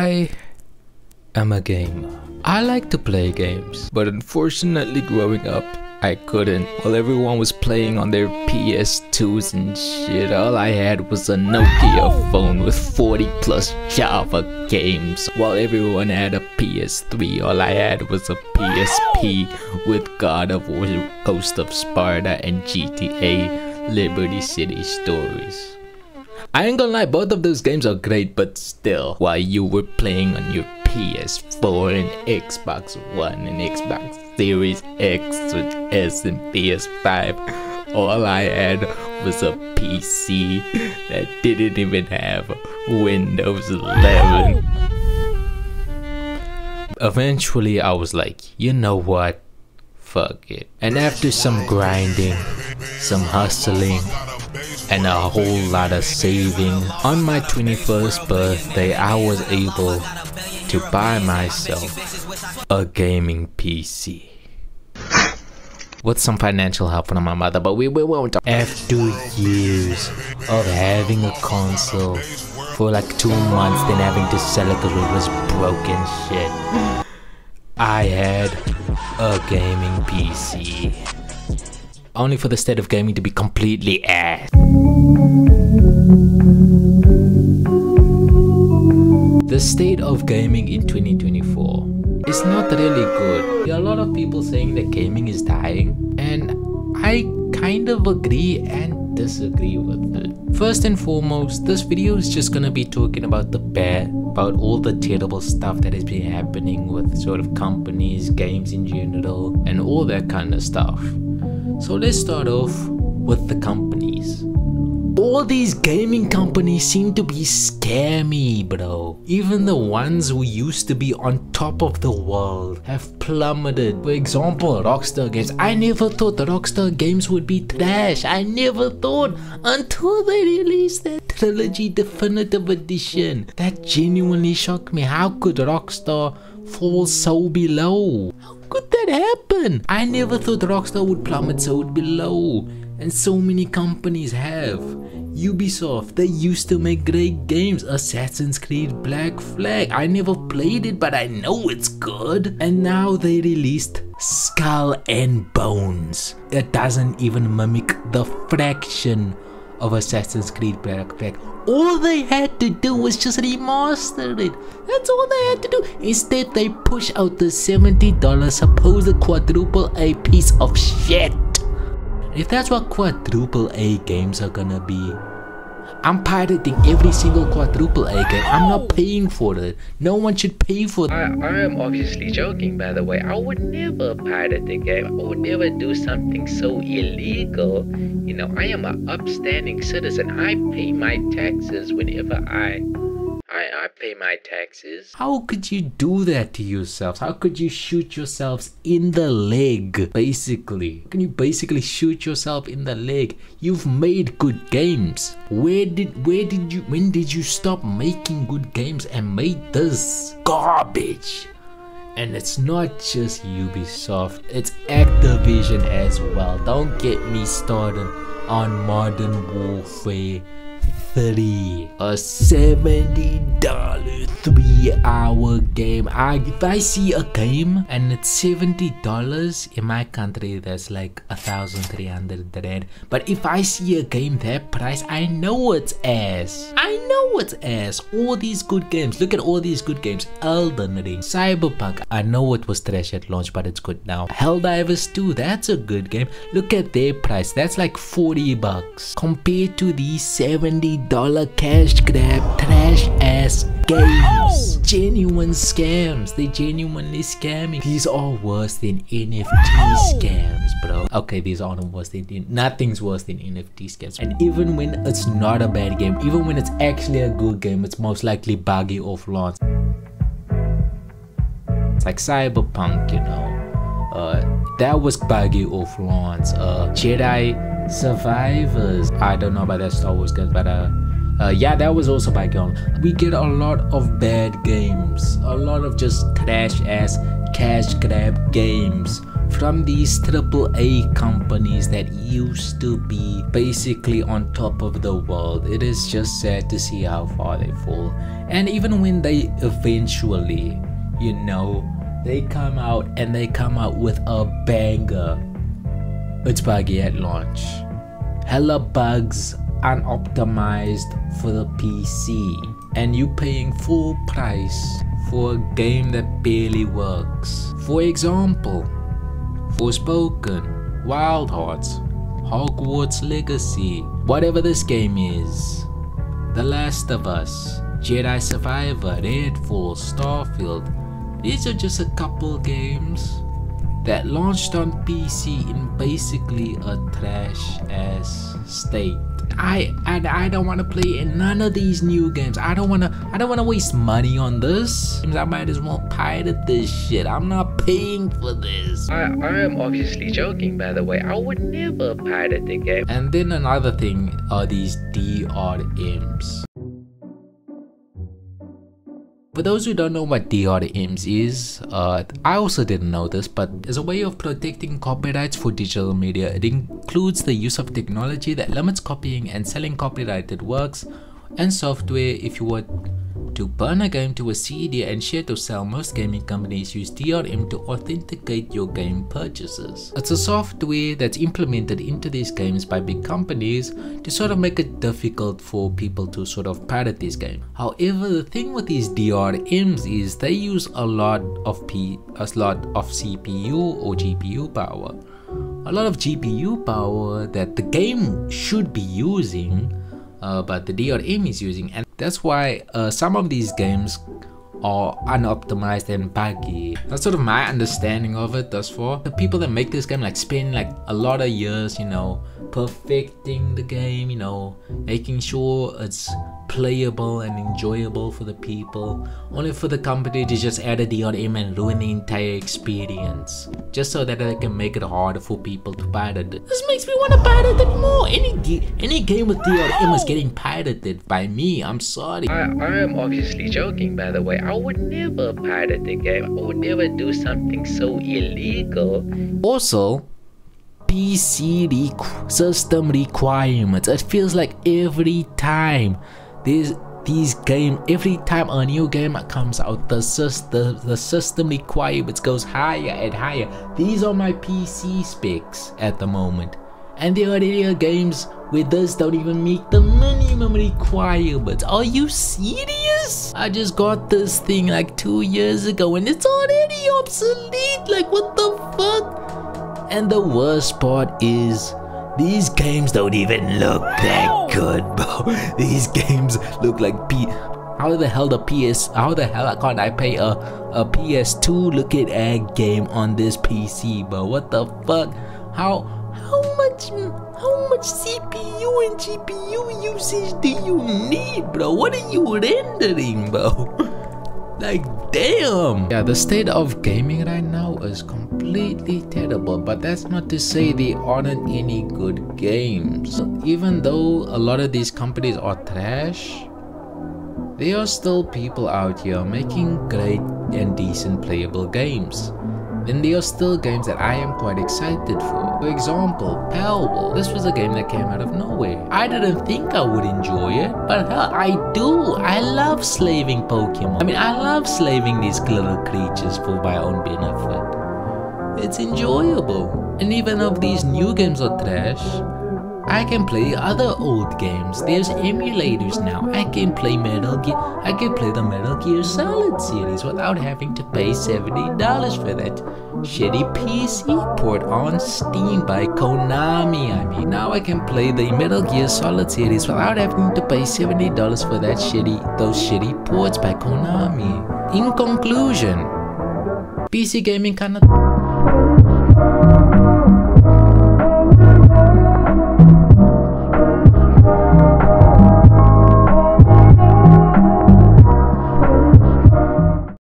I am a gamer. I like to play games, but unfortunately growing up, I couldn't. While everyone was playing on their PS2s and shit, all I had was a Nokia phone with 40 plus Java games. While everyone had a PS3, all I had was a PSP with God of War, Ghost of Sparta and GTA Liberty City Stories. I ain't gonna lie, both of those games are great, but still, while you were playing on your PS4 and Xbox One and Xbox Series X with S and PS5, all I had was a PC that didn't even have Windows 11. Eventually I was like, you know what, fuck it. And after some grinding, some hustling, and a whole lot of saving, on my 21st birthday I was able to buy myself a gaming PC with some financial help from my mother, but we won't talk. After years of having a console for like 2 months, then having to sell it because it was broken shit, I had a gaming PC. Only for the state of gaming to be completely ass. The state of gaming in 2024 is not really good. There are a lot of people saying that gaming is dying, and I kind of agree and disagree with it. First and foremost, this video is just gonna be talking about about all the terrible stuff that has been happening with sort of companies, games in general, and all that kind of stuff. So let's start off with the companies. All these gaming companies seem to be scammy, bro. Even the ones who used to be on top of the world have plummeted. For example, Rockstar Games. I never thought the Rockstar Games would be trash. I never thought until they released that Trilogy Definitive Edition. That genuinely shocked me. How could Rockstar fall so below? How could that happen? I never thought Rockstar would plummet so below. And so many companies have. Ubisoft, they used to make great games. Assassin's Creed Black Flag, I never played it, but I know it's good. And now they released Skull and Bones. It doesn't even mimic the fraction of Assassin's Creed Black Flag. All they had to do was just remaster it. That's all they had to do. Instead, they push out the $70 supposed quadruple A piece of shit. If that's what quadruple A games are gonna be, I'm pirating every single quadruple A game. I'm not paying for it. No one should pay for it. I am obviously joking, by the way. I would never pirate the game. I would never do something so illegal. You know, I am an upstanding citizen. I pay my taxes whenever I pay my taxes. How could you do that to yourselves? How could you shoot yourselves in the leg, basically? Can you basically shoot yourself in the leg? You've made good games. When did you stop making good games and made this garbage? And it's not just Ubisoft, it's Activision as well. Don't get me started on Modern Warfare 3, a $70 3-hour game. If I see a game and it's $70 in my country, that's like 1,300 rand. But if I see a game that price, I know it's ass. I know it's ass. All these good games, look at all these good games. Elden Ring, Cyberpunk, I know it was trash at launch, but it's good now. Helldivers 2, that's a good game. Look at their price, that's like 40 bucks compared to these $70 cash grab trash ass games. Genuine scams. They genuinely scamming. These are worse than NFT scams, bro. Okay, these aren't worse than nothing's worse than NFT scams. And even when it's not a bad game, even when it's actually a good game, it's most likely buggy off launch. It's like Cyberpunk, you know. That was buggy off launch. Jedi Survivors, I don't know about that Star Wars game, but yeah, that was also buggy on. We get a lot of bad games, a lot of just trash ass cash grab games from these AAA companies that used to be basically on top of the world. It is just sad to see how far they fall. And even when they eventually, you know, they come out with a banger, it's buggy at launch. Hella bugs, unoptimized for the PC, and you paying full price for a game that barely works. For example, Forspoken, Wild Hearts, Hogwarts Legacy, whatever this game is, The Last of Us, Jedi Survivor, Redfall, Starfield. These are just a couple games that launched on PC in basically a trash ass state. I don't want to play in none of these new games. I don't want to waste money on this. I might as well pirate this shit. I'm not paying for this. I am obviously joking, by the way. I would never pirate the game. And then another thing are these DRMs. For those who don't know what DRMs is, I also didn't know this, but as a way of protecting copyrights for digital media, it includes the use of technology that limits copying and selling copyrighted works and software. If you were to burn a game to a CD and share to sell, most gaming companies use DRM to authenticate your game purchases. It's a software that's implemented into these games by big companies to sort of make it difficult for people to sort of pirate these games. However, the thing with these DRMs is they use a lot of CPU or GPU power. A lot of GPU power that the game should be using, but the DRM is using, and that's why some of these games are unoptimized and buggy. That's sort of my understanding of it thus far. The people that make this game like spend like a lot of years, you know, perfecting the game, you know, making sure it's playable and enjoyable for the people, only for the company to just add a DRM and ruin the entire experience just so that they can make it harder for people to pirate it. This makes me want to pirate it more. Any game with DRM is getting pirated by me. I'm sorry. I am obviously joking, by the way. I would never pirate the game. I would never do something so illegal. Also, PC system requirements. It feels like every time every time a new game comes out, the system requirements goes higher and higher. These are my PC specs at the moment, and there are games where this don't even meet the minimum requirements. Are you serious? I just got this thing like 2 years ago and it's already obsolete. Like, what the fuck? And the worst part is, these games don't even look that good, bro. These games look like how the hell can't I pay a PS2 looking at game on this PC, bro? What the fuck? How much CPU and GPU usage do you need, bro? What are you rendering, bro? Like, damn. Yeah, the state of gaming right now is completely terrible, but that's not to say there aren't any good games. Even though a lot of these companies are trash, there are still people out here making great and decent playable games. Then there are still games that I am quite excited for. For example, Palworld. This was a game that came out of nowhere. I didn't think I would enjoy it, but hell, I do. I love slaving Pokemon. I mean, I love slaving these little creatures for my own benefit. It's enjoyable. And even if these new games are trash, I can play other old games. There's emulators now. I can play the Metal Gear Solid series without having to pay $70 for that shitty PC port on Steam by Konami. I mean, now I can play the Metal Gear Solid series without having to pay $70 for those shitty ports by Konami. In conclusion, PC gaming kinda